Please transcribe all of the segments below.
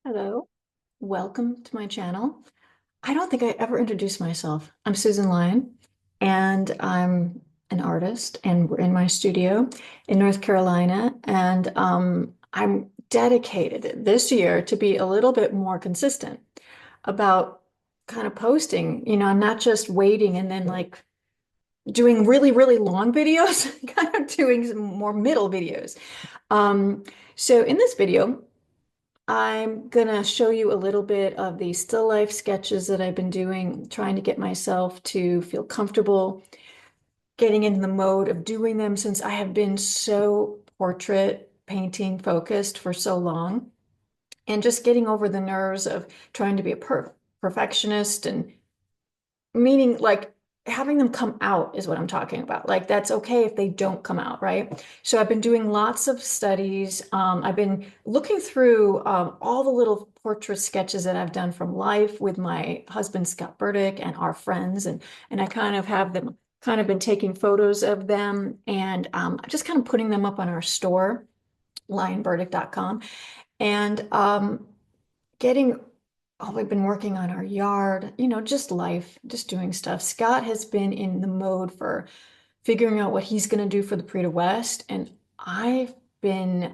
Hello, welcome to my channel. I don't think I ever introduced myself. I'm Susan Lyon, and I'm an artist, and we're in my studio in North Carolina. And I'm dedicated this year to be a little bit more consistent about kind of posting. I'm not just waiting and then like doing really, really long videos, kind of doing some more middle videos. Um, so in this video, I'm gonna show you a little bit of the still life sketches that I've been doing, trying to get myself to feel comfortable getting into the mode of doing them since I have been so portrait painting focused for so long, and just getting over the nerves of trying to be a perfectionist and meaning like having them come out is what I'm talking about. Like that's okay if they don't come out, right? So I've been doing lots of studies. I've been looking through all the little portrait sketches that I've done from life with my husband Scott Burdick and our friends, and I kind of have them kind of been taking photos of them and just kind of putting them up on our store, lionburdick.com, and getting we've been working on our yard, just life, just doing stuff. Scott has been in the mode for figuring out what he's going to do for the Prix de West. And I've been,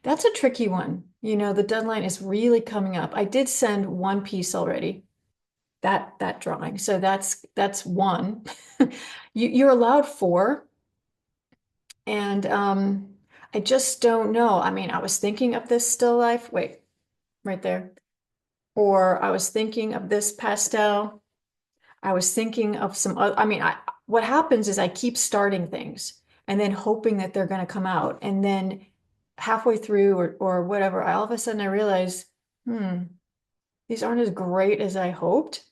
that's a tricky one. The deadline is really coming up. I did send one piece already, that drawing. So that's one. You're allowed four. And I just don't know. I mean, I was thinking of this still life. Wait, right there. Or I was thinking of this pastel. I was thinking of some other, what happens is I keep starting things and then hoping that they're going to come out. And then halfway through or whatever, all of a sudden I realize, these aren't as great as I hoped.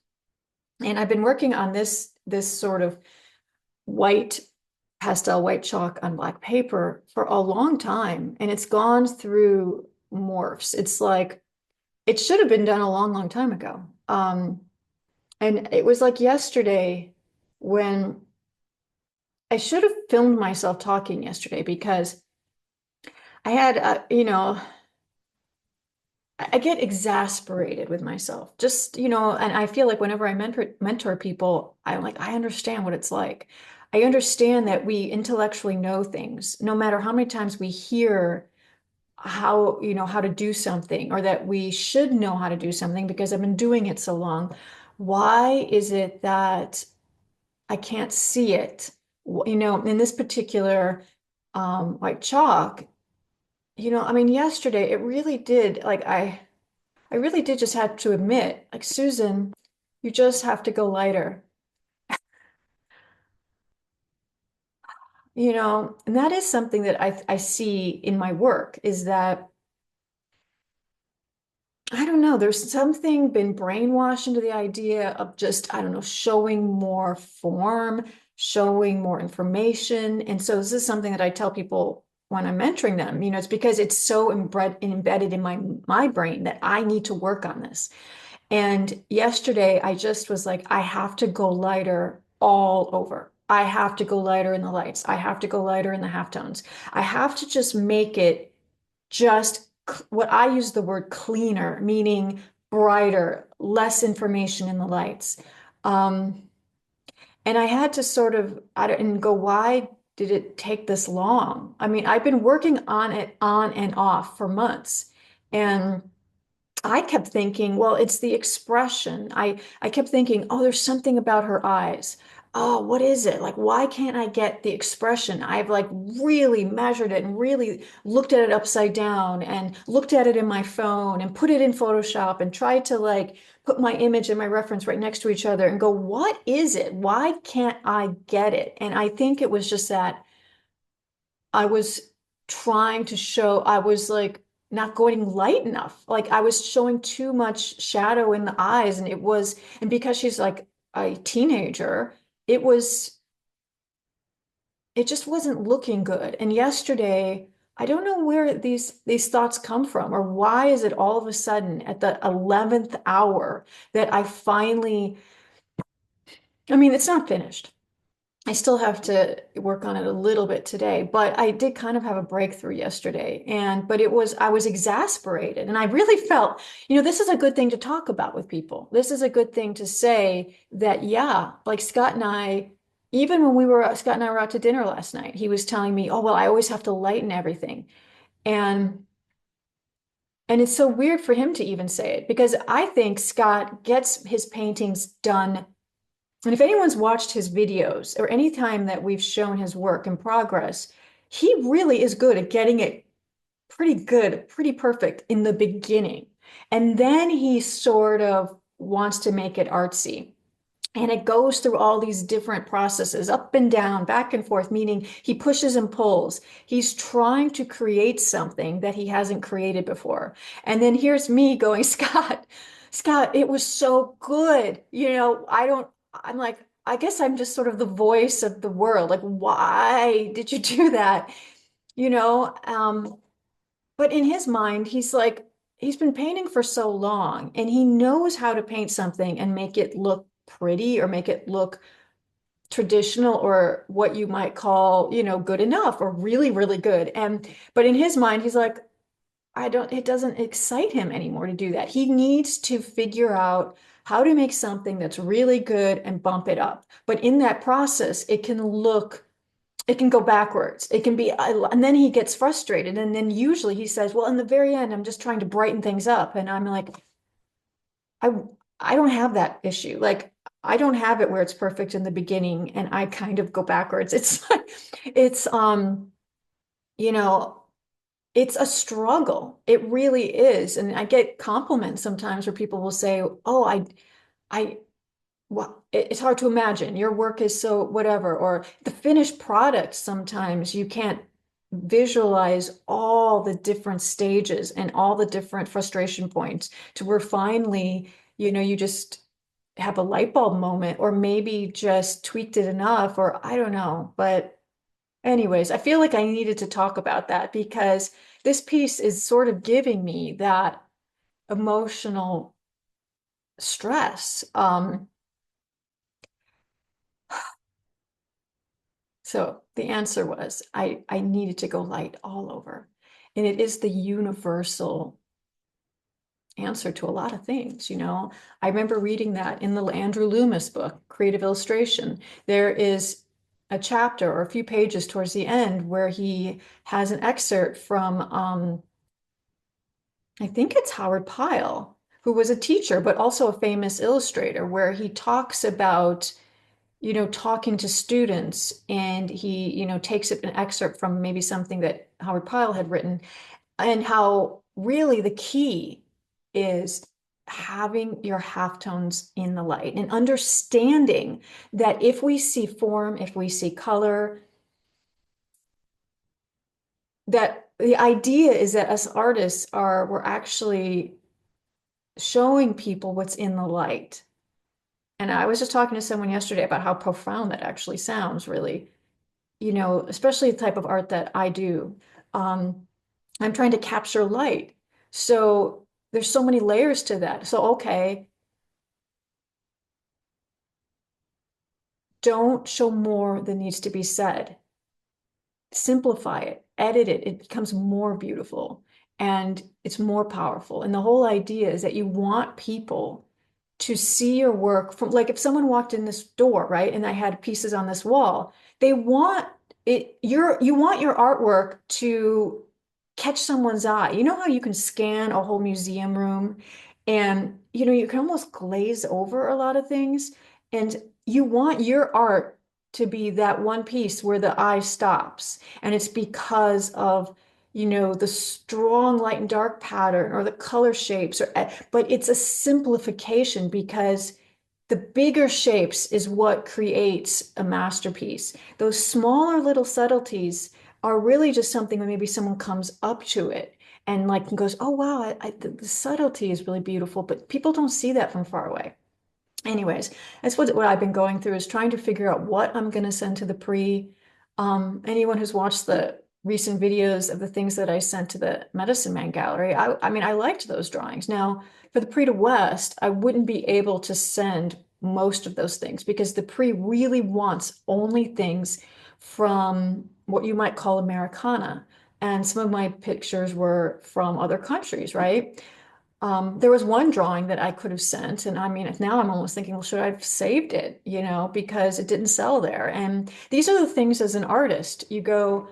And I've been working on this sort of white pastel white chalk on black paper for a long time. And it's gone through morphs. It's like, it should have been done a long, long time ago. And it was like yesterday when I should have filmed myself talking yesterday because I had, I get exasperated with myself. Just, and I feel like whenever I mentor people, I'm like, I understand what it's like. I understand that we intellectually know things, no matter how many times we hear how to do something or that we should know how to do something because I've been doing it so long. Why is it that I can't see it? In this particular white chalk, yesterday it really did, like I really did just have to admit, like, Susan, you just have to go lighter. And that is something that I see in my work is that I don't know, there's something been brainwashed into the idea of just, I don't know, showing more form, showing more information. And so this is something that I tell people when I'm mentoring them, it's because it's so embedded in my brain that I need to work on this. And yesterday I just was like, I have to go lighter all over. I have to go lighter in the lights. I have to go lighter in the halftones. I have to just make it just what I use the word cleaner, meaning brighter, less information in the lights. Um, and I had to sort of, I don't, and go, why did it take this long? I mean, I've been working on it on and off for months. And I kept thinking, well, it's the expression. I kept thinking, oh, there's something about her eyes. Oh, what is it? Like, why can't I get the expression? I've like really measured it and really looked at it upside down and looked at it in my phone and put it in Photoshop and tried to like put my image and my reference right next to each other and go, what is it? Why can't I get it? And I think it was just that I was trying to show, I was like not going light enough. Like I was showing too much shadow in the eyes. And because she's like a teenager, it was, it just wasn't looking good. And yesterday, I don't know where these thoughts come from or why is it all of a sudden at the 11th hour that I finally, I mean, it's not finished. I still have to work on it a little bit today, but I did kind of have a breakthrough yesterday. But I was exasperated and I really felt, this is a good thing to talk about with people. This is a good thing to say that, yeah, like Scott and I, even when Scott and I were out to dinner last night, he was telling me, oh, well, I always have to lighten everything. And and it's so weird for him to even say it because I think Scott gets his paintings done. And if anyone's watched his videos or any time that we've shown his work in progress, he really is good at getting it pretty good, pretty perfect in the beginning. And then he sort of wants to make it artsy. And it goes through all these different processes, up and down, back and forth, meaning he pushes and pulls. He's trying to create something that he hasn't created before. And then here's me going, Scott, it was so good. I'm like, I guess I'm just sort of the voice of the world. Like, why did you do that? You know, um, but in his mind, he's like, he's been painting for so long and he knows how to paint something and make it look pretty or make it look traditional or what you might call, good enough or really, really good. But in his mind, he's like, it doesn't excite him anymore to do that. He needs to figure out how to make something that's really good and bump it up. But in that process, it can go backwards. It can be, and then he gets frustrated. And then usually he says, well, in the very end, I'm just trying to brighten things up. And I'm like, I, I don't have that issue. Like, I don't have it where it's perfect in the beginning and I kind of go backwards. It's, you know, it's a struggle. It really is. And I get compliments sometimes where people will say, oh, I, well, it's hard to imagine. Your work is so whatever, or the finished product, sometimes you can't visualize all the different stages and all the different frustration points to where finally, you just have a light bulb moment, or maybe just tweaked it enough, or I don't know. But anyways, I feel like I needed to talk about that because this piece is sort of giving me that emotional stress. So the answer was I needed to go light all over. And it is the universal answer to a lot of things, I remember reading that in the Andrew Loomis book, Creative Illustration. There is a chapter or a few pages towards the end where he has an excerpt from I think it's Howard Pyle, who was a teacher, but also a famous illustrator, where he talks about talking to students and he, takes an excerpt from maybe something that Howard Pyle had written and how really the key is having your halftones in the light and understanding that if we see form, if we see color, that the idea is that us artists we're actually showing people what's in the light. And I was just talking to someone yesterday about how profound that actually sounds, really, especially the type of art that I do. Um, I'm trying to capture light. So there's so many layers to that. So, okay, don't show more than needs to be said. Simplify it, edit it. It becomes more beautiful and it's more powerful. And the whole idea is that you want people to see your work from, like, if someone walked in this door, right, and I had pieces on this wall, they want you want your artwork to catch someone's eye. You know how you can scan a whole museum room and you can almost glaze over a lot of things, and you want your art to be that one piece where the eye stops, and it's because of the strong light and dark pattern or the color shapes, but it's a simplification because the bigger shapes is what creates a masterpiece. Those smaller little subtleties are really just something when maybe someone comes up to it and like goes, oh wow, the subtlety is really beautiful, but people don't see that from far away. Anyways, that's what I've been going through, is trying to figure out what I'm going to send to the pre. Anyone who's watched the recent videos of the things that I sent to the Medicine Man Gallery, I mean, I liked those drawings. Now, for the pre to West, I wouldn't be able to send most of those things because the pre really wants only things from what you might call Americana. And some of my pictures were from other countries, right? There was one drawing that I could have sent, and I mean, now I'm almost thinking, well, should I have saved it, because it didn't sell there. And these are the things as an artist, you go,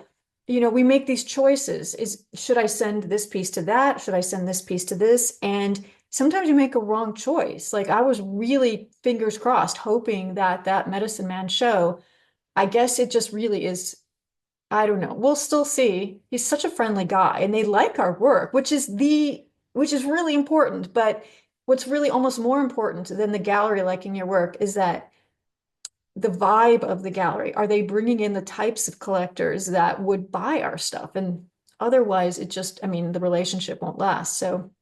we make these choices. Should I send this piece to that? Should I send this piece to this? And sometimes you make a wrong choice. Like I was really fingers crossed, hoping that that Medicine Man show, I guess it just really is. I don't know. We'll still see. He's such a friendly guy and they like our work, which is really important. But what's really almost more important than the gallery liking your work is that the vibe of the gallery. Are they bringing in the types of collectors that would buy our stuff? And otherwise, I mean, the relationship won't last. So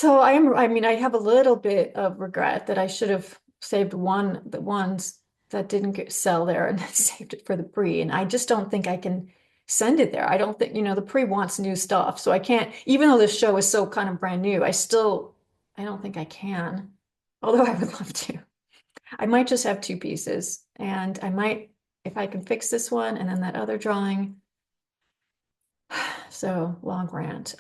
I mean, I have a little bit of regret that I should have saved the ones that didn't sell there and saved it for the pre. And I just don't think I can send it there. I don't think, the pre wants new stuff. So I can't, even though this show is so kind of brand new, I don't think I can. Although I would love to. I might just have two pieces and I might, if I can fix this one and then that other drawing. So long rant.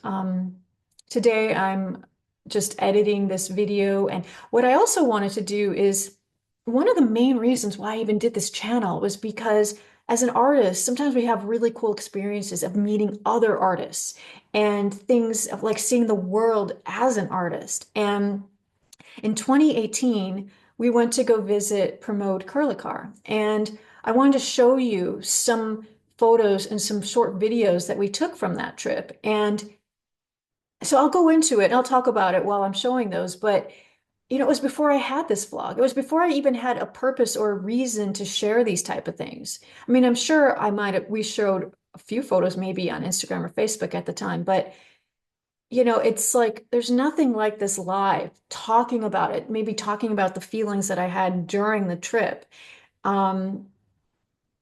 Today I'm just editing this video. And what I also wanted to do is one of the main reasons why I even did this channel was because as an artist, sometimes we have really cool experiences of meeting other artists and things of like seeing the world as an artist. And in 2018, we went to go visit Pramod Kurlekar. And I wanted to show you some photos and some short videos that we took from that trip. And so I'll go into it and I'll talk about it while I'm showing those. But, it was before I had this vlog. It was before I even had a purpose or a reason to share these type of things. I mean, I'm sure we showed a few photos maybe on Instagram or Facebook at the time, but it's like there's nothing like this live talking about it, maybe talking about the feelings that I had during the trip. Um,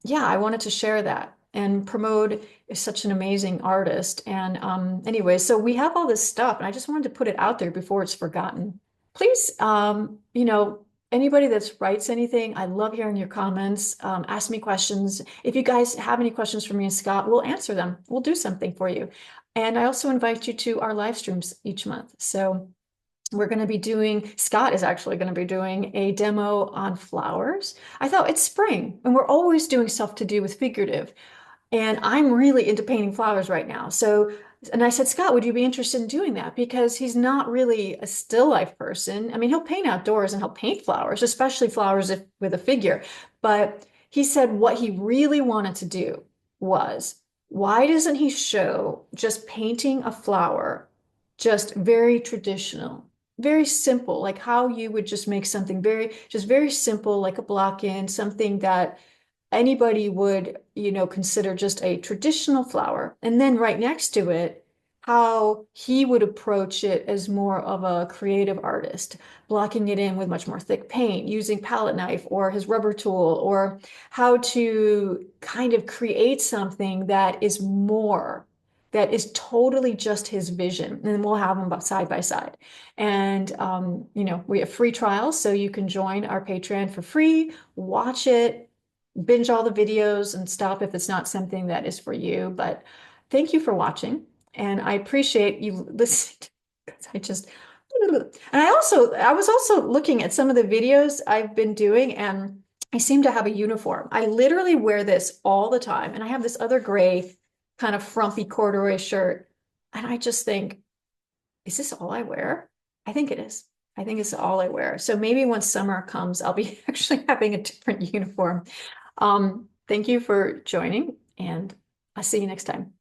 yeah, I wanted to share that. And Pramod is such an amazing artist. And anyway, so we have all this stuff, and I just wanted to put it out there before it's forgotten. Please, anybody that writes anything, I love hearing your comments. Ask me questions. If you guys have any questions for me and Scott, we'll answer them. We'll do something for you. And I also invite you to our live streams each month. So Scott is actually going to be doing a demo on flowers. I thought it's spring and we're always doing stuff to do with figurative. And I'm really into painting flowers right now. And I said, Scott, would you be interested in doing that? Because he's not really a still life person. I mean, he'll paint outdoors and he'll paint flowers, especially flowers with a figure. But he said what he really wanted to do was, why doesn't he show just painting a flower, just very traditional, very simple, like how you would just make something very simple, like a block in, something that anybody would, consider just a traditional flower. And then right next to it, how he would approach it as more of a creative artist, blocking it in with much more thick paint, using palette knife or his rubber tool, or how to kind of create something that is totally just his vision. And then we'll have them side by side. And, we have free trials, so you can join our Patreon for free, watch it, binge all the videos and stop if it's not something that is for you. But thank you for watching. And I appreciate you listening. And I was also looking at some of the videos I've been doing, and I seem to have a uniform. I literally wear this all the time. And I have this other gray kind of frumpy corduroy shirt. And I just think, is this all I wear? I think it is. I think it's all I wear. So maybe once summer comes, I'll be actually having a different uniform. Thank you for joining, and I'll see you next time.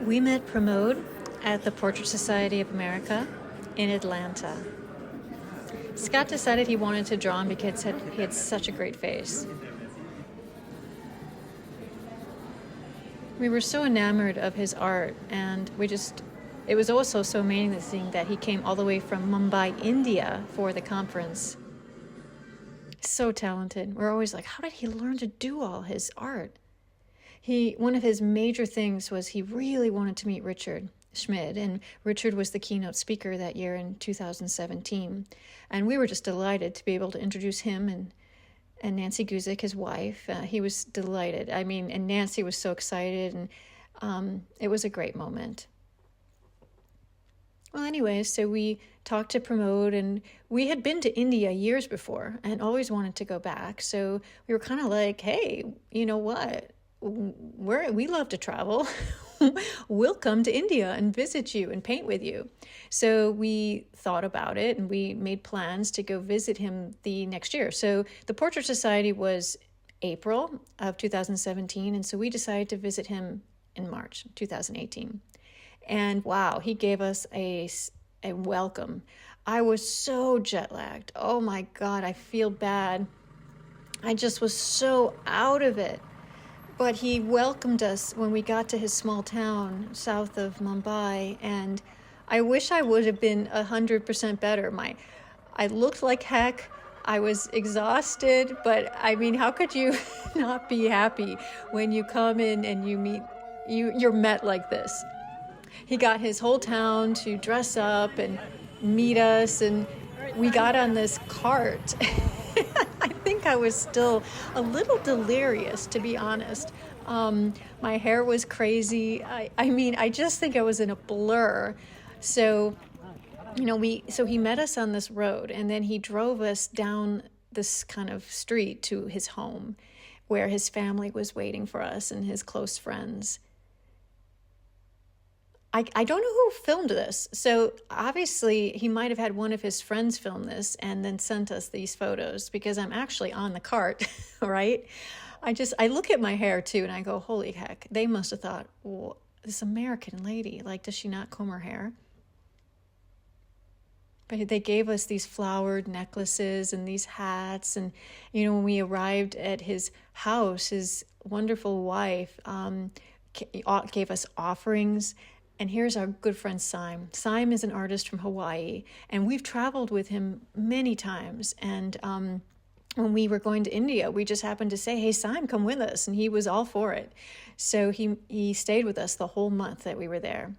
We met Pramod at the Portrait Society of America in Atlanta. Scott decided he wanted to draw him because he had such a great face. We were so enamored of his art, and it was also so amazing that he came all the way from Mumbai, India for the conference. So talented. We're always like, how did he learn to do all his art? One of his major things was he really wanted to meet Richard. Schmid, and Richard was the keynote speaker that year in 2017. And we were just delighted to be able to introduce him and Nancy Guzik, his wife. He was delighted. I mean, and Nancy was so excited, and it was a great moment. Well, anyway, so we talked to Pramod, and we had been to India years before and always wanted to go back. So we were kind of like, hey, you know what? We love to travel. We'll come to India and visit you and paint with you. So we thought about it, and we made plans to go visit him the next year. So the Portrait Society was April of 2017, and so we decided to visit him in March 2018. And wow, he gave us a welcome. I was so jet lagged. Oh my God, I feel bad. I just was so out of it. But he welcomed us when we got to his small town south of Mumbai, and I wish I would have been 100% better. I looked like heck. I was exhausted, but I mean, how could you not be happy when you come in and you're met like this? He got his whole town to dress up and meet us, and we got on this cart. I think I was still a little delirious, to be honest. My hair was crazy. I mean, I just think I was in a blur. So, so he met us on this road, and then he drove us down this kind of street to his home, where his family was waiting for us and his close friends. I don't know who filmed this. So obviously he might have had one of his friends film this and then sent us these photos, because I'm actually on the cart, right? I look at my hair too, and I go, holy heck, they must have thought, well, this American lady, like, does she not comb her hair? But they gave us these flowered necklaces and these hats. And, when we arrived at his house, his wonderful wife gave us offerings. And here's our good friend Syme. Syme is an artist from Hawaii, and we've traveled with him many times. And when we were going to India, we just happened to say, hey, Syme, come with us. And he was all for it. So he stayed with us the whole month that we were there.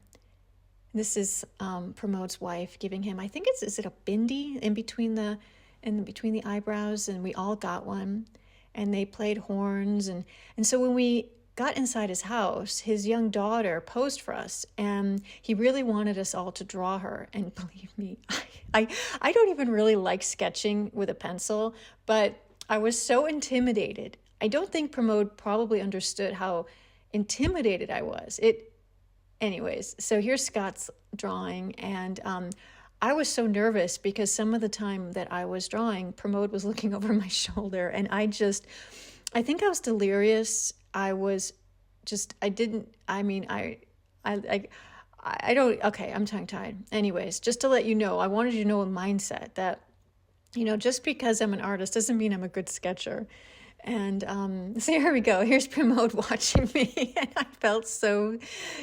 This is Pramod's wife giving him, I think is it a bindi in between the eyebrows? And we all got one. And they played horns. And so when we got inside his house, his young daughter posed for us, and he really wanted us all to draw her. And believe me, I don't even really like sketching with a pencil, but I was so intimidated. I don't think Pramod probably understood how intimidated I was. Anyways, so here's Scott's drawing, and I was so nervous because some of the time that I was drawing, Pramod was looking over my shoulder, and I think I was delirious. I don't, okay, I'm tongue-tied. Anyways, just to let you know, I wanted you to know a mindset that, just because I'm an artist doesn't mean I'm a good sketcher. And so here we go. Here's Pramod watching me, and I felt so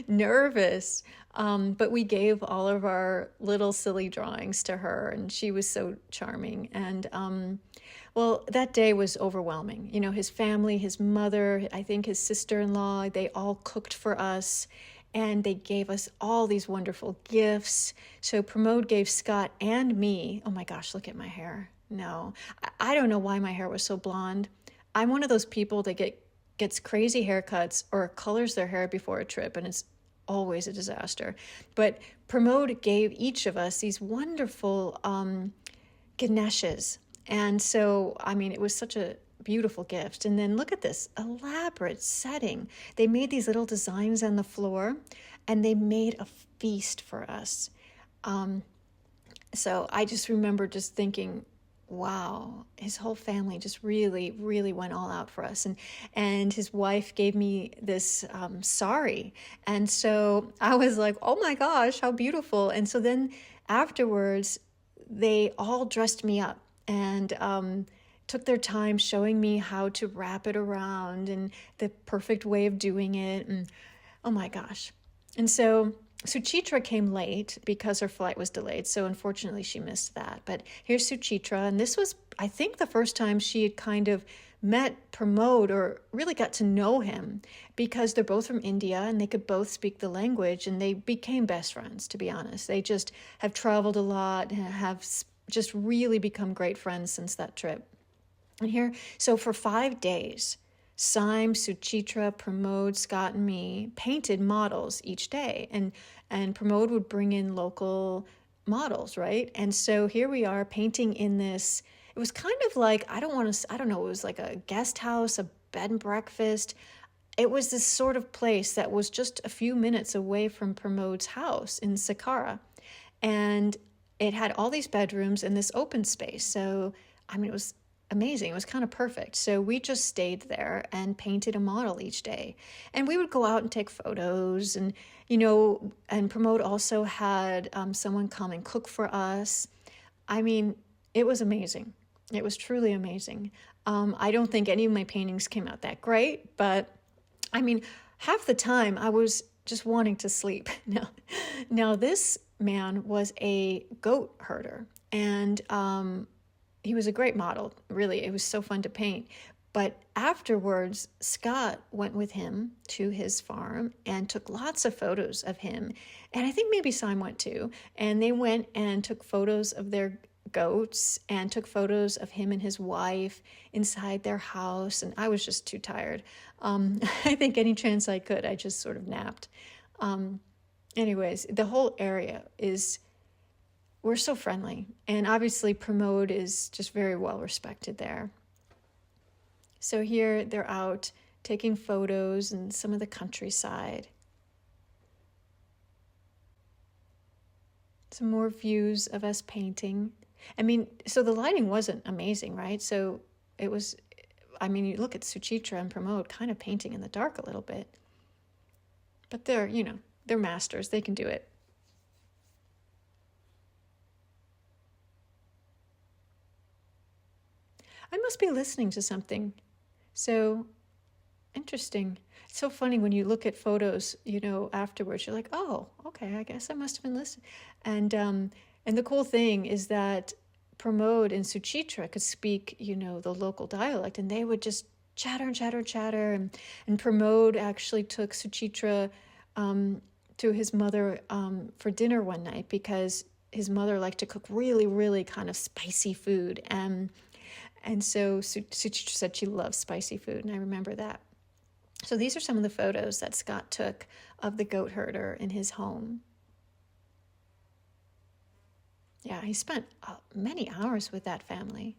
nervous. But we gave all of our little silly drawings to her, and she was so charming. And well, that day was overwhelming. His family, his mother, I think his sister-in-law, they all cooked for us, and they gave us all these wonderful gifts. So Pramod gave Scott and me, oh my gosh, look at my hair. No, I don't know why my hair was so blonde. I'm one of those people that gets crazy haircuts or colors their hair before a trip, and it's always a disaster. But Pramod gave each of us these wonderful Ganeshes. And so, it was such a beautiful gift. And then look at this elaborate setting. They made these little designs on the floor, and they made a feast for us. So I just remember just thinking, wow, his whole family just really, really went all out for us. And his wife gave me this sari. And so I was like, oh my gosh, how beautiful. And so then afterwards, they all dressed me up and took their time showing me how to wrap it around and the perfect way of doing it. And oh my gosh. And so Suchitra came late because her flight was delayed, so unfortunately she missed that. But here's Suchitra, and this was, I think, the first time she had kind of met Pramod or really got to know him, because they're both from India and they could both speak the language, and they became best friends, to be honest. They just have traveled a lot and have just really become great friends since that trip. And here, so for 5 days, Syme, Suchitra, Pramod, Scott, and me painted models each day. And Pramod would bring in local models, right? And so here we are painting in this, it was kind of like, I don't know, it was like a guest house, a bed and breakfast. It was this sort of place that was just a few minutes away from Pramod's house in Satara. And it had all these bedrooms and this open space. So, I mean, it was amazing. It was kind of perfect. So we just stayed there and painted a model each day. And we would go out and take photos, and, and Pramod also had someone come and cook for us. I mean, it was amazing. It was truly amazing. I don't think any of my paintings came out that great, but I mean, half the time I was just wanting to sleep. Now this man was a goat herder, and he was a great model, really. It was so fun to paint. But afterwards, Scott went with him to his farm and took lots of photos of him. And I think maybe Syme went too. And they went and took photos of their goats and took photos of him and his wife inside their house. And I was just too tired. I think any chance I could, I just sort of napped. Anyways, the whole area we're so friendly. And obviously Pramod is just very well respected there. So here they're out taking photos in some of the countryside. Some more views of us painting. I mean, so the lighting wasn't amazing, right? So it was, I mean, you look at Suchitra and Pramod kind of painting in the dark a little bit. But they're masters. They can do it. I must be listening to something. So interesting. It's so funny when you look at photos, afterwards, you're like, oh, okay, I guess I must have been listening. And the cool thing is that Pramod and Suchitra could speak, the local dialect, and they would just chatter and chatter and chatter. And Pramod actually took Suchitra to his mother for dinner one night, because his mother liked to cook really, really kind of spicy food. And so Suchitra said she loves spicy food, and I remember that. So these are some of the photos that Scott took of the goat herder in his home. Yeah, he spent many hours with that family.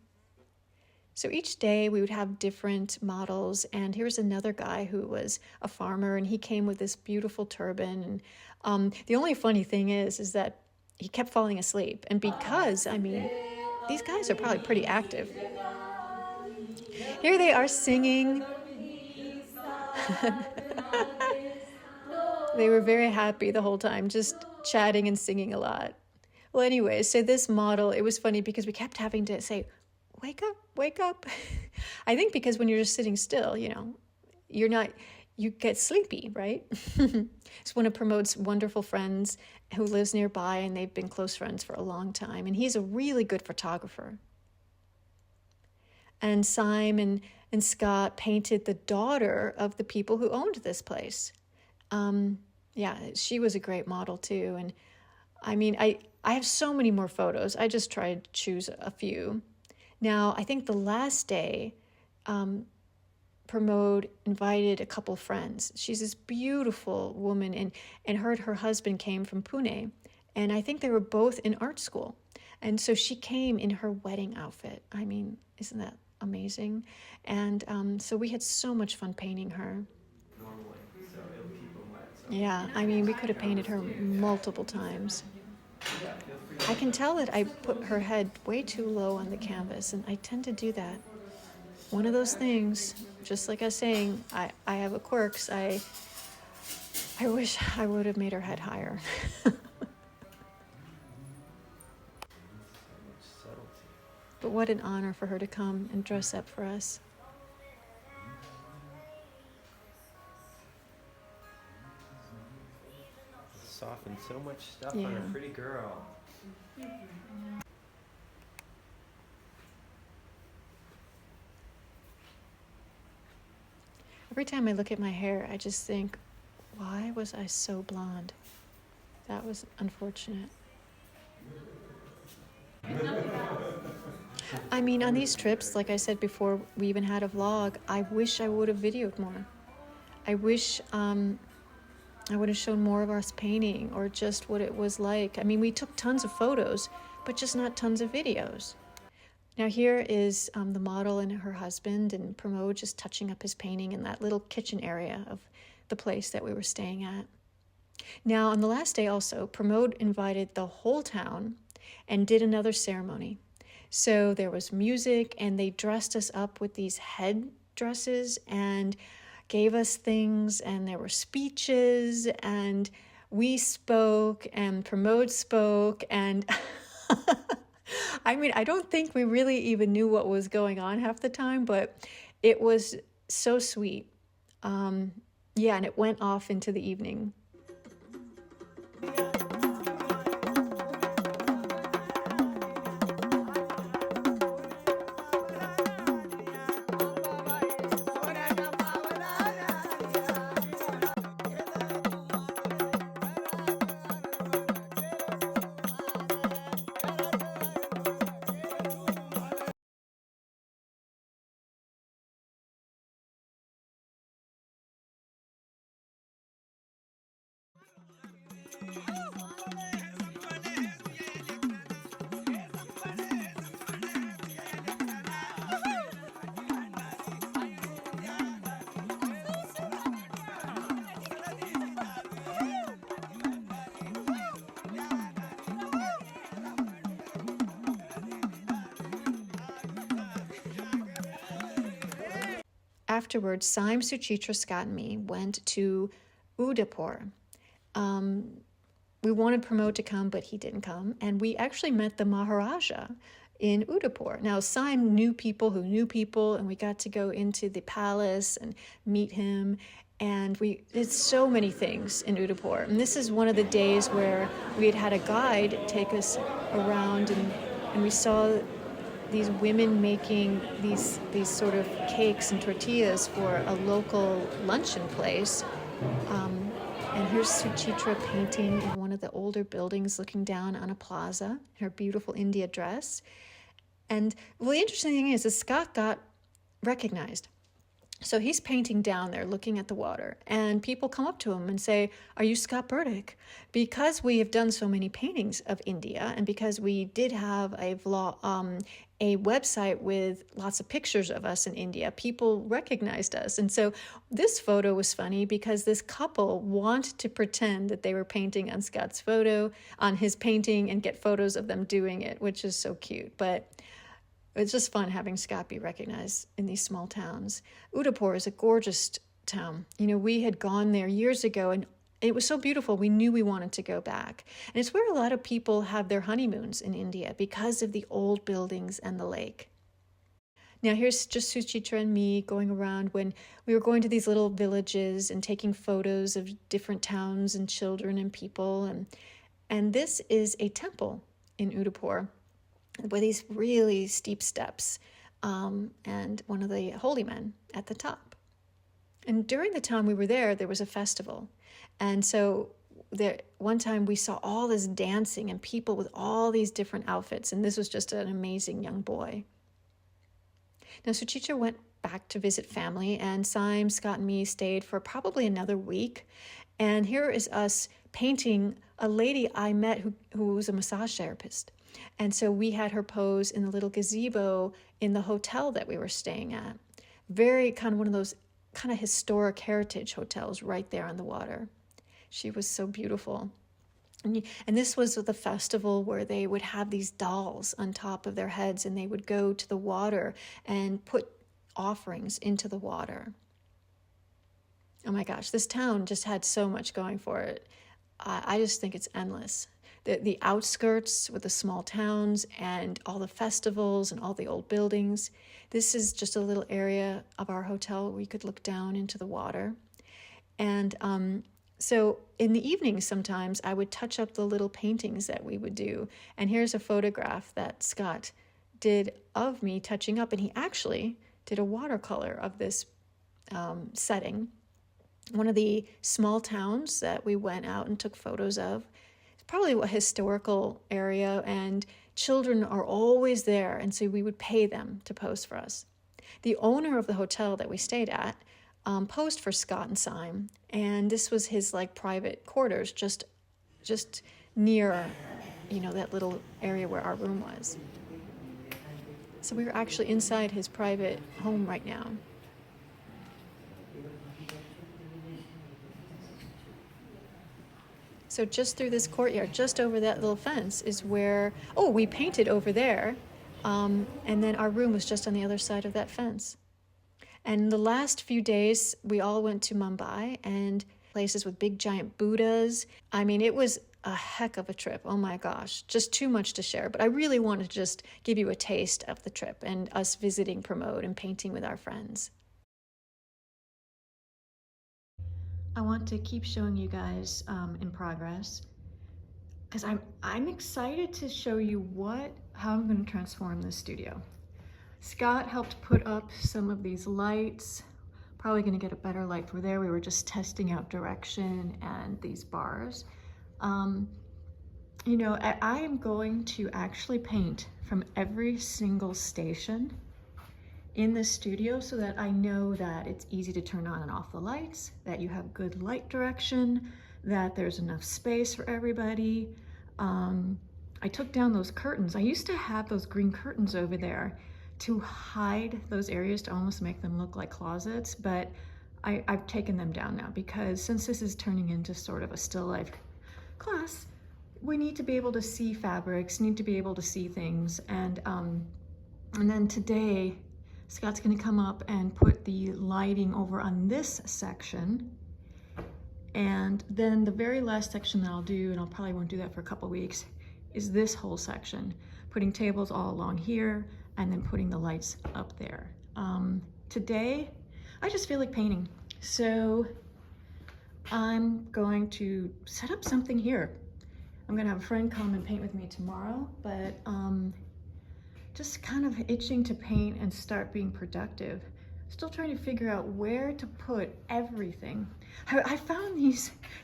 So each day we would have different models, and here's another guy who was a farmer, and he came with this beautiful turban. And the only funny thing is that he kept falling asleep, and because, I mean, these guys are probably pretty active. Here they are singing. They were very happy the whole time, just chatting and singing a lot. Well, anyway, so this model, it was funny because we kept having to say, wake up, wake up. I think because when you're just sitting still, you get sleepy, right? It's one of Pramod's wonderful friends who lives nearby, and they've been close friends for a long time. And he's a really good photographer. And Syme and Scott painted the daughter of the people who owned this place. Yeah, she was a great model too. And I mean, I have so many more photos. I just tried to choose a few. Now, I think the last day, Pramod invited a couple friends. She's this beautiful woman, and her husband came from Pune. And I think they were both in art school. And so she came in her wedding outfit. I mean, isn't that amazing? And so we had so much fun painting her. Yeah, I mean, we could have painted her multiple times. I can tell that I put her head way too low on the canvas, and I tend to do that. One of those things, just like I was saying, I have a quirks. I wish I would have made her head higher. But what an honor for her to come and dress up for us. soften so much stuff Yeah. on a pretty girl. Every time I look at my hair, I just think, why was I so blonde? That was unfortunate. I mean, on these trips, like I said before, we even had a vlog. I wish I would have videoed more. I wish I would have shown more of us painting or just what it was like. I mean, we took tons of photos, but just not tons of videos. Now here is the model and her husband, and Pramod just touching up his painting in that little kitchen area of the place that we were staying at. Now on the last day also, Pramod invited the whole town and did another ceremony. So there was music, and they dressed us up with these head dresses and gave us things, and there were speeches, and we spoke, and Pramod spoke, and I mean, I don't think we really even knew what was going on half the time, but it was so sweet. Yeah, and it went off into the evening. Afterwards, Saim, Suchitra, Scott, and me went to Udaipur. We wanted Pramod to come, but he didn't come. And we actually met the Maharaja in Udaipur. Now, Saim knew people who knew people, and we got to go into the palace and meet him. And we did so many things in Udaipur. And this is one of the days where we had a guide take us around, and we saw these women making these sort of cakes and tortillas for a local luncheon place. And here's Suchitra painting in one of the older buildings, looking down on a plaza in her beautiful India dress. And well, the interesting thing is Scott got recognized. So he's painting down there, looking at the water, and people come up to him and say, "Are you Scott Burdick?" Because we have done so many paintings of India, and because we did have a vlog, a website with lots of pictures of us in India, people recognized us. And so this photo was funny because this couple wanted to pretend that they were painting on Scott's photo, on his painting, and get photos of them doing it, which is so cute. But it's just fun having Scott be recognized in these small towns. Udaipur is a gorgeous town. You know, we had gone there years ago, and it was so beautiful. We knew we wanted to go back. And it's where a lot of people have their honeymoons in India because of the old buildings and the lake. Now here's just Suchitra and me going around when we were going to these little villages and taking photos of different towns and children and people. And this is a temple in Udaipur with these really steep steps, and one of the holy men at the top. And during the time we were there, there was a festival. And so there, one time we saw all this dancing and people with all these different outfits, and this was just an amazing young boy. Now Suchitra went back to visit family, and Saim, Scott, and me stayed for probably another week. And here is us painting a lady I met who was a massage therapist. And so we had her pose in the little gazebo in the hotel that we were staying at. Very kind of one of those kind of historic heritage hotels right there on the water. She was so beautiful. And this was the festival where they would have these dolls on top of their heads, and they would go to the water and put offerings into the water. Oh my gosh, this town just had so much going for it. I just think it's endless. The outskirts with the small towns and all the festivals and all the old buildings. This is just a little area of our hotel where you could look down into the water. And So in the evenings, sometimes I would touch up the little paintings that we would do. And here's a photograph that Scott did of me touching up. And he actually did a watercolor of this setting. One of the small towns that we went out and took photos of. It's probably a historical area, and children are always there. And so we would pay them to pose for us. The owner of the hotel that we stayed at posed for Scott and Syme, and this was his like private quarters, just near, that little area where our room was. So we were actually inside his private home right now. So just through this courtyard, just over that little fence is where, we painted over there, and then our room was just on the other side of that fence. And the last few days, we all went to Mumbai and places with big giant Buddhas. I mean, it was a heck of a trip. Oh my gosh, just too much to share. But I really wanted to just give you a taste of the trip and us visiting Pramod and painting with our friends. I want to keep showing you guys in progress, because I'm excited to show you how I'm going to transform this studio. Scott helped put up some of these lights. Probably going to get a better light for there. We were just testing out direction and these bars. I am going to actually paint from every single station in the studio so that I know that it's easy to turn on and off the lights, that you have good light direction, that there's enough space for everybody. I took down those curtains. I used to have those green curtains over there to hide those areas, to almost make them look like closets, but I've taken them down now, because since this is turning into sort of a still life class, we need to be able to see fabrics, need to be able to see things. And then today, Scott's gonna come up and put the lighting over on this section. And then the very last section that I'll do, and I'll probably won't do that for a couple weeks, is this whole section, putting tables all along here and then putting the lights up there. Today, I just feel like painting. So I'm going to set up something here. I'm gonna have a friend come and paint with me tomorrow, but just kind of itching to paint and start being productive. Still trying to figure out where to put everything. I found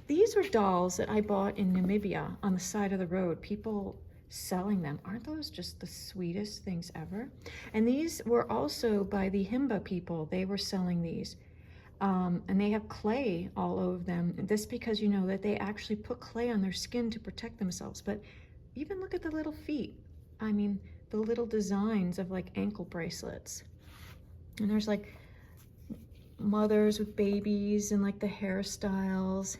these are dolls that I bought in Namibia on the side of the road. People selling them. Aren't those just the sweetest things ever? And these were also by the Himba people. They were selling these. And they have clay all over them. This because that they actually put clay on their skin to protect themselves. But even look at the little feet. I mean, the little designs of like ankle bracelets. And there's like mothers with babies and like the hairstyles.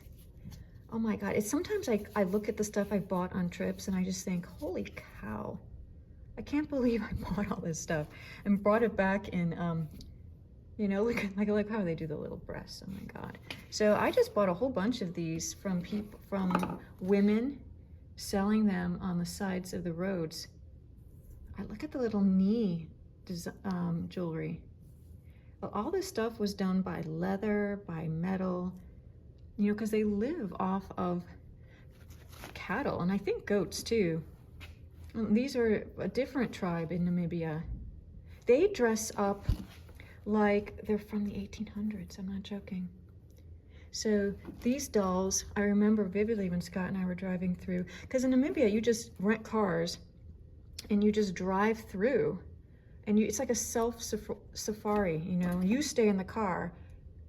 Oh my God, it's sometimes I look at the stuff I bought on trips and I just think, holy cow, I can't believe I bought all this stuff and brought it back in, look how they do the little breasts, oh my God. So I just bought a whole bunch of these from women selling them on the sides of the roads. I look at the little knee jewelry. Well, all this stuff was done by leather, by metal, because they live off of cattle, and I think goats too. These are a different tribe in Namibia. They dress up like they're from the 1800s, I'm not joking. So these dolls, I remember vividly when Scott and I were driving through, because in Namibia you just rent cars and you just drive through, and it's like a self-safari, you stay in the car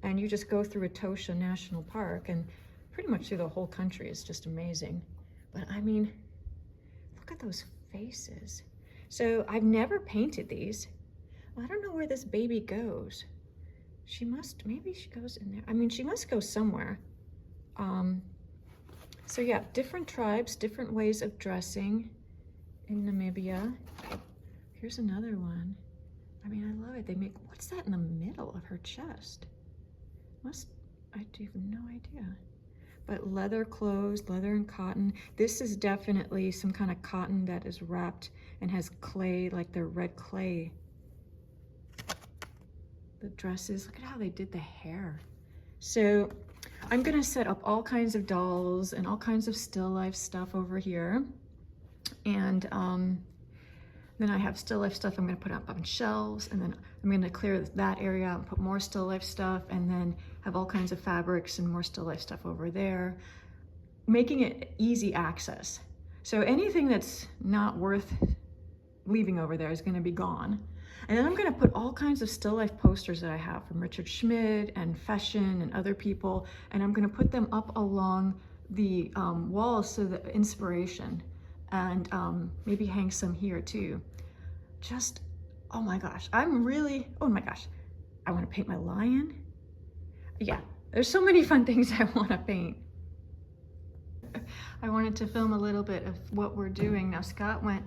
and you just go through Etosha National Park and pretty much through the whole country. It's just amazing. But I mean, look at those faces. So I've never painted these. I don't know where this baby goes. Maybe she goes in there. I mean, she must go somewhere. So yeah, different tribes, different ways of dressing in Namibia. Here's another one. I mean, I love it. What's that in the middle of her chest? I do have no idea. But leather clothes, leather and cotton. This is definitely some kind of cotton that is wrapped and has clay, like the red clay. The dresses, look at how they did the hair. So I'm gonna set up all kinds of dolls and all kinds of still life stuff over here. And then I have still life stuff I'm gonna put up on shelves, and then I'm gonna clear that area out and put more still life stuff, and then have all kinds of fabrics and more still life stuff over there, making it easy access. So anything that's not worth leaving over there is gonna be gone. And then I'm gonna put all kinds of still life posters that I have from Richard Schmid and Feshen and other people, and I'm gonna put them up along the walls so that inspiration, and maybe hang some here too. Just, oh my gosh, oh my gosh, I wanna paint my lion. Yeah, there's so many fun things I wanna paint. I wanted to film a little bit of what we're doing. Now Scott went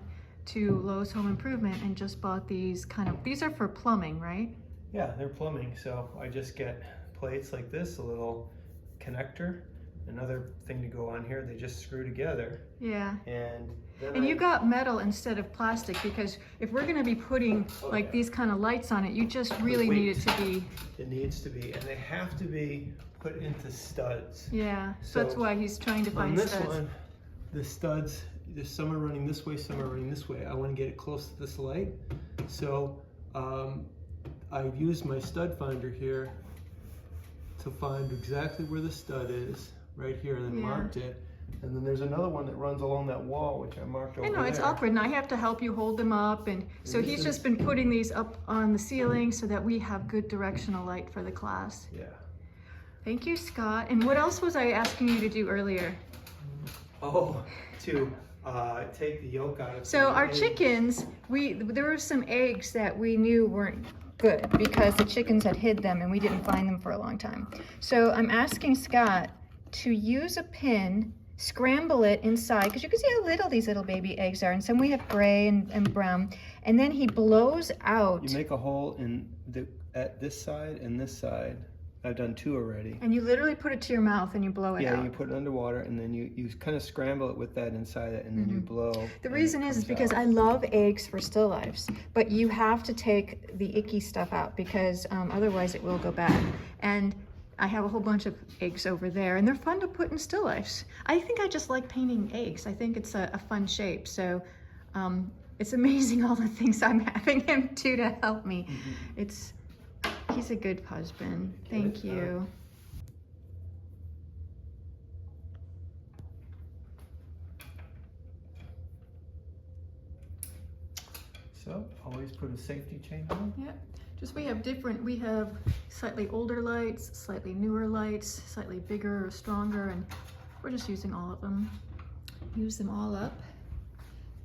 to Lowe's Home Improvement and just bought these these are for plumbing, right? Yeah, they're plumbing, so I just get plates like this, a little connector, another thing to go on here, they just screw together. Yeah. And then And you got metal instead of plastic, because if we're gonna be putting like these kind of lights on it, you just really need it to be. It needs to be, and they have to be put into studs. Yeah, so that's why he's trying to find studs. On this one, the studs, there's some are running this way, some are running this way. I want to get it close to this light. So I've used my stud finder here to find exactly where the stud is, right here, and then marked it. And then there's another one that runs along that wall, which I marked over there. I know, it's awkward, and I have to help you hold them up, and so he's just been putting these up on the ceiling so that we have good directional light for the class. Yeah. Thank you, Scott. And what else was I asking you to do earlier? Oh, to take the yolk out of So our chickens, there were some eggs that we knew weren't good because the chickens had hid them and we didn't find them for a long time. So I'm asking Scott to use a pin, scramble it inside, because you can see how little these little baby eggs are, and some we have gray and brown, and then he blows out. You make a hole at this side and this side. I've done 2 already. And you literally put it to your mouth and you blow it out. Yeah, you put it underwater, and then you kind of scramble it with that inside it, and then you blow. The reason is because I love eggs for still lifes, but you have to take the icky stuff out, because otherwise it will go bad. And I have a whole bunch of eggs over there, and they're fun to put in still lifes. I think I just like painting eggs. I think it's a fun shape. So it's amazing all the things I'm having him do to help me. He's a good husband. Thank you. So always put a safety chain on. Yeah. We have slightly older lights, slightly newer lights, slightly bigger or stronger, and we're just using all of them. Use them all up.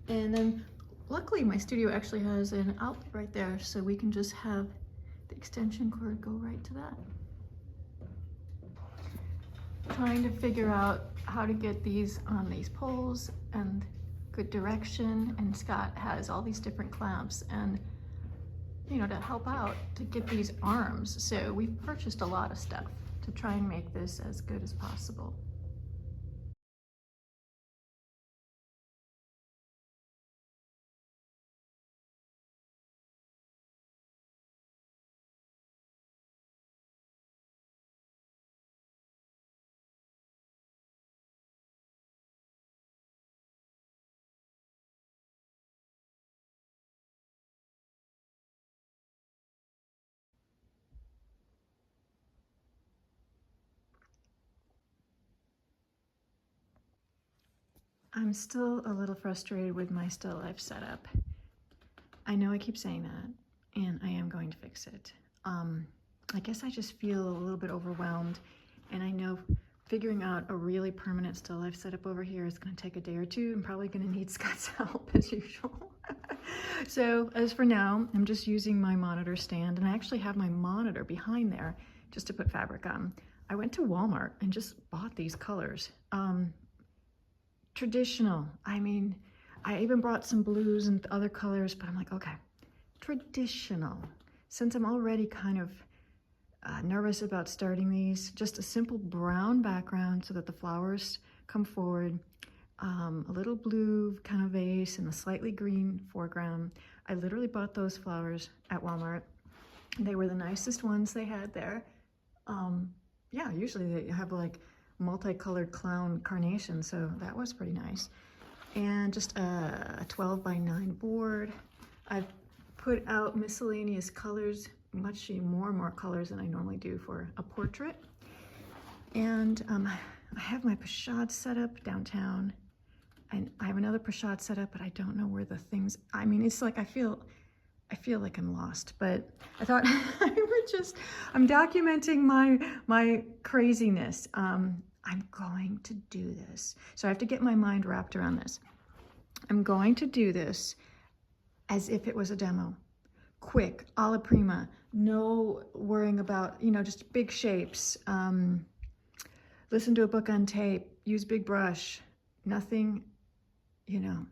And then luckily my studio actually has an outlet right there, so we can just have the extension cord go right to that. Trying to figure out how to get these on these poles and good direction, and Scott has all these different clamps and to help out to get these arms. So we've purchased a lot of stuff to try and make this as good as possible. I'm still a little frustrated with my still life setup. I know I keep saying that, and I am going to fix it. I guess I just feel a little bit overwhelmed, and I know figuring out a really permanent still life setup over here is going to take a day or two. I'm probably going to need Scott's help as usual. So as for now, I'm just using my monitor stand, and I actually have my monitor behind there just to put fabric on. I went to Walmart and just bought these colors. Traditional. I mean, I even brought some blues and other colors, but I'm like, okay, traditional. Since I'm already kind of nervous about starting these, just a simple brown background so that the flowers come forward, a little blue kind of vase and a slightly green foreground. I literally bought those flowers at Walmart. They were the nicest ones they had there. yeah, usually they have like multicolored clown carnations, so that was pretty nice. And just a 12 by 9 board. I've put out miscellaneous colors, much more colors than I normally do for a portrait. And I have my pochade set up downtown, and I have another pochade set up, but I don't know where the things, I mean, it's like I feel like I'm lost, but I thought I'm documenting my craziness. I'm going to do this. So I have to get my mind wrapped around this. I'm going to do this as if it was a demo. Quick, alla prima, no worrying about, just big shapes. Listen to a book on tape, use big brush, nothing,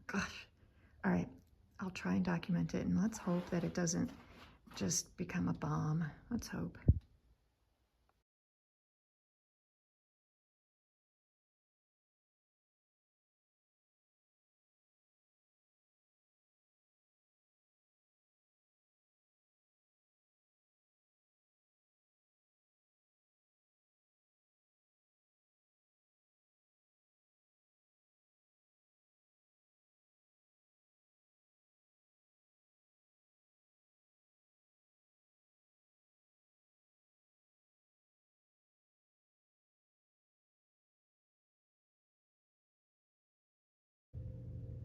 gosh. All right, I'll try and document it, and let's hope that it doesn't just become a bomb. Let's hope.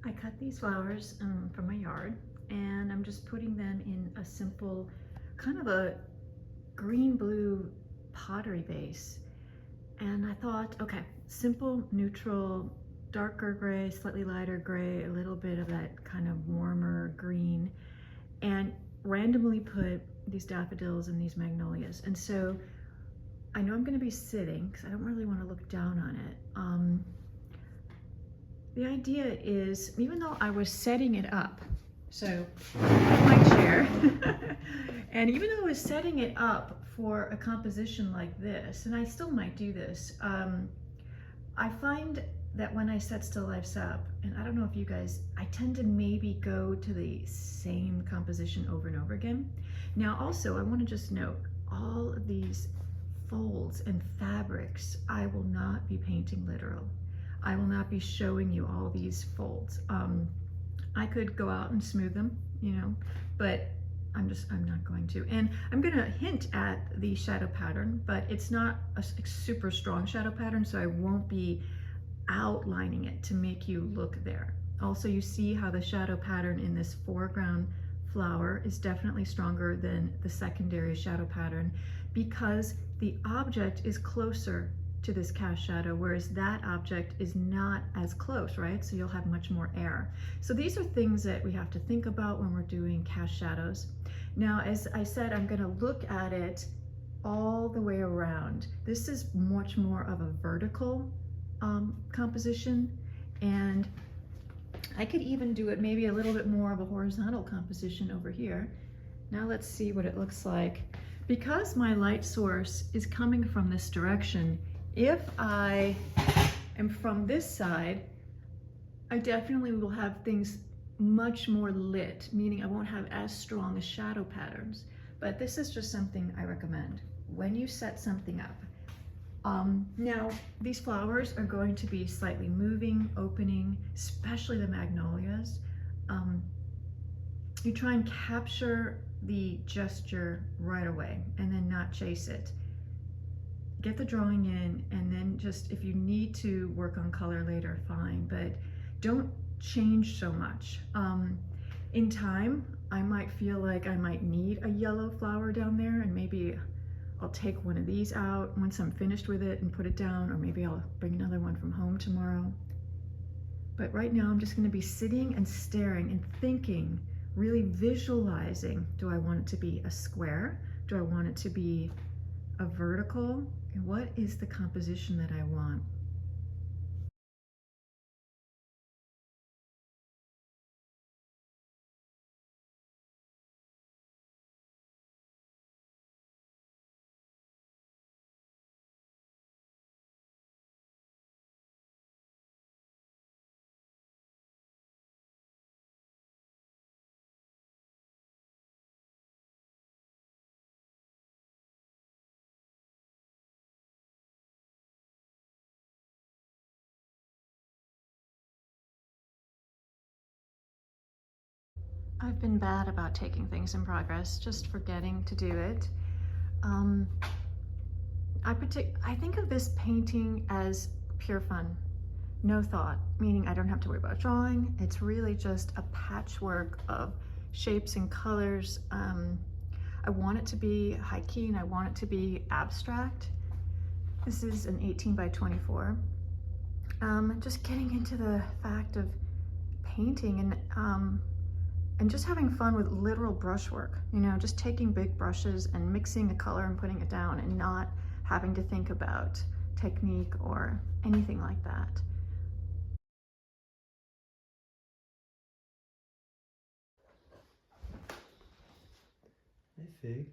I cut these flowers from my yard, and I'm just putting them in a simple, kind of a green-blue pottery vase. And I thought, okay, simple, neutral, darker gray, slightly lighter gray, a little bit of that kind of warmer green, and randomly put these daffodils and these magnolias. And so I know I'm going to be sitting because I don't really want to look down on it. The idea is, even though I was setting it up, so my chair, and even though I was setting it up for a composition like this, and I still might do this, I find that when I set still lifes up, and I don't know if you guys, I tend to maybe go to the same composition over and over again. Now also, I want to just note, all of these folds and fabrics, I will not be painting literal. I will not be showing you all these folds. I could go out and smooth them, but I'm not going to. And I'm gonna hint at the shadow pattern, but it's not a super strong shadow pattern, so I won't be outlining it to make you look there. Also, you see how the shadow pattern in this foreground flower is definitely stronger than the secondary shadow pattern because the object is closer to this cast shadow, whereas that object is not as close, right? So you'll have much more air. So these are things that we have to think about when we're doing cast shadows. Now, as I said, I'm going to look at it all the way around. This is much more of a vertical composition, and I could even do it maybe a little bit more of a horizontal composition over here. Now let's see what it looks like. Because my light source is coming from this direction, if I am from this side, I definitely will have things much more lit, meaning I won't have as strong as shadow patterns. But this is just something I recommend when you set something up. Now, these flowers are going to be slightly moving, opening, especially the magnolias. You try and capture the gesture right away and then not chase it. Get the drawing in, and then just, if you need to work on color later, fine, but don't change so much. In time, I might feel like I might need a yellow flower down there, and maybe I'll take one of these out once I'm finished with it and put it down, or maybe I'll bring another one from home tomorrow. But right now I'm just going to be sitting and staring and thinking, really visualizing, do I want it to be a square? Do I want it to be a vertical? And what is the composition that I want? I've been bad about taking things in progress, just forgetting to do it. I think of this painting as pure fun, no thought, meaning I don't have to worry about drawing. It's really just a patchwork of shapes and colors. I want it to be high key and I want it to be abstract. This is an 18 by 24. Just getting into the fact of painting and just having fun with literal brushwork, you know, just taking big brushes and mixing the color and putting it down and not having to think about technique or anything like that. Hi Fig.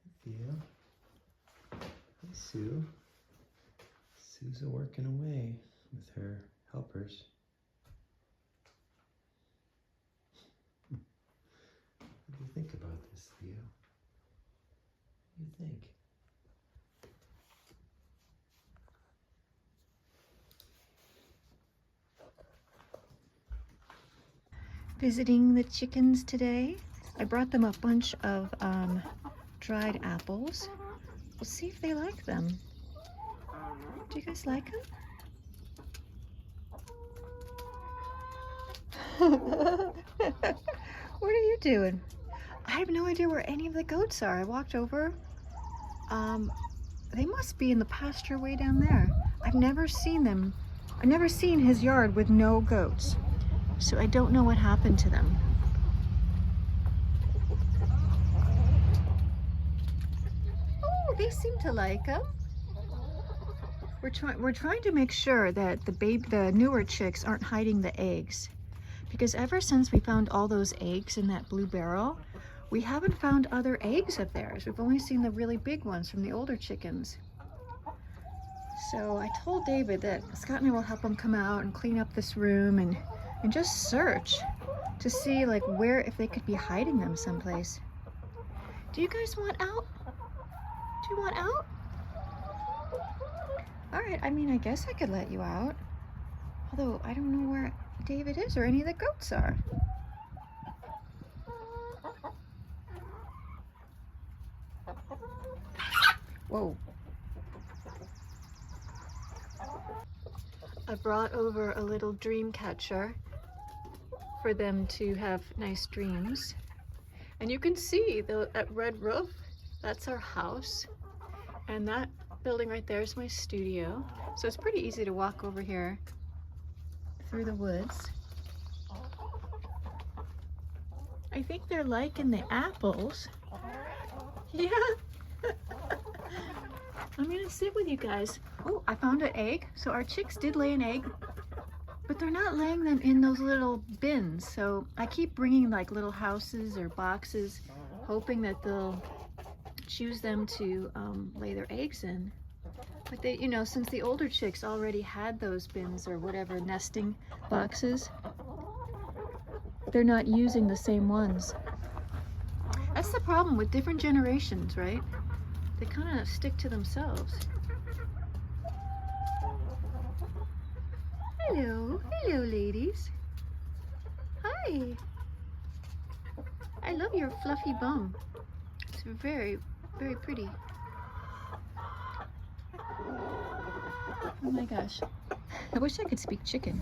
Hi Theo. Hi Sue. Sue's working away with her helpers. What do you think about this, Theo? What do you think? Visiting the chickens today. I brought them a bunch of dried apples. We'll see if they like them. Do you guys like them? What are you doing? I have no idea where any of the goats are. I walked over. They must be in the pasture way down there. I've never seen them. I've never seen his yard with no goats. So I don't know what happened to them. Oh, they seem to like them. We're trying to make sure that the newer chicks aren't hiding the eggs, because ever since we found all those eggs in that blue barrel, we haven't found other eggs of theirs. We've only seen the really big ones from the older chickens. So I told David that Scott and I will help him come out and clean up this room and just search to see like if they could be hiding them someplace. Do you guys want out? Do you want out? All right, I mean, I guess I could let you out. Although I don't know where David is or any of the goats are. Whoa. I brought over a little dream catcher for them to have nice dreams. And you can see that red roof, that's our house. And that building right there is my studio. So it's pretty easy to walk over here through the woods. I think they're liking the apples. Yeah. I'm gonna sit with you guys. Oh, I found an egg. So our chicks did lay an egg, but they're not laying them in those little bins. So I keep bringing like little houses or boxes, hoping that they'll choose them to lay their eggs in. But they, you know, since the older chicks already had those bins or whatever nesting boxes, they're not using the same ones. That's the problem with different generations, right? They kind of stick to themselves. Hello, hello ladies. Hi. I love your fluffy bum. It's very, very pretty. Oh my gosh. I wish I could speak chicken.